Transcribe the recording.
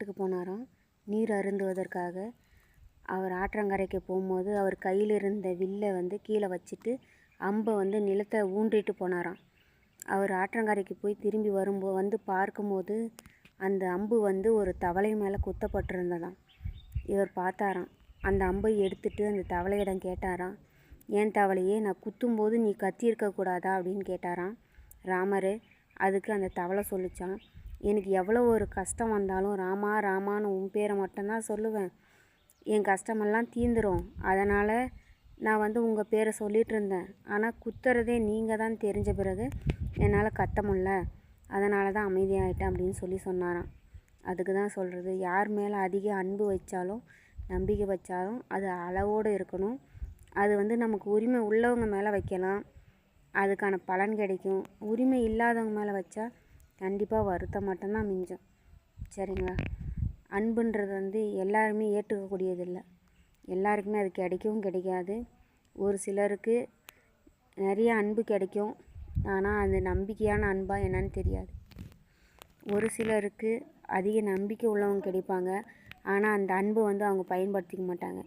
இடத்துக்கு போனாராம் நீர் அருந்துவதற்காக. அவர் ஆற்றங்கரைக்கு போகும்போது அவர் கையில் இருந்த வில்லை கீழே வச்சுட்டு அம்பை நிலத்தை ஊன்றிட்டு போனாராம். அவர் ஆற்றங்கரைக்கு போய் திரும்பி பார்க்கும்போது அந்த அம்பு ஒரு தவளை மேலே குத்தப்பட்டிருந்ததாம். இவர் பார்த்தாராம். அந்த அம்பை எடுத்துட்டு அந்த தவளையிடம் கேட்டாராம், ஏன் தவளையே, நான் குத்தும்போது நீ கத்தியிருக்கக்கூடாதா அப்படின்னு கேட்டாராம் ராமர். அதுக்கு அந்த தவளை சொல்லிச்சான், எனக்கு எவ்வளோ ஒரு கஷ்டம் வந்தாலும் ராமா ராமான்னு உன் பேரை மட்டும்தான் சொல்லுவேன், என் கஷ்டமெல்லாம் தீந்துடும், அதனால் நான் உங்கள் பேரை சொல்லிகிட்டு இருந்தேன். ஆனால் குத்துறதே நீங்கள் தான் தெரிஞ்ச பிறகு என்னால் கத்த முடியல, அதனால தான் அமைதியாகிட்டேன் அப்படின்னு சொன்னாராம். அதுக்கு தான் சொல்கிறது, யார் மேலே அதிக அன்பு வச்சாலும் நம்பிக்கை வச்சாலும் அது அளவோடு இருக்கணும். அது நமக்கு உரிமை உள்ளவங்க மேலே வைக்கலாம், அதுக்கான பலன் கிடைக்கும். உரிமை இல்லாதவங்க மேலே வச்சா கண்டிப்பாக வருத்தம் மட்டும்தான் மிஞ்சும். சரிங்களா? அன்புன்றது எல்லாருமே ஏற்றுக்கக்கூடியதில்லை, எல்லாருக்குமே அது கிடைக்கவும் கிடைக்காது. ஒரு சிலருக்கு நிறைய அன்பு கிடைக்கும், ஆனால் அது நம்பிக்கையான அன்பாக என்னன்னு தெரியாது. ஒரு சிலருக்கு அதிக நம்பிக்கை உள்ளவங்க கிடைப்பாங்க, ஆனால் அந்த அன்பு அவங்க பயன்படுத்திக்க மாட்டாங்க.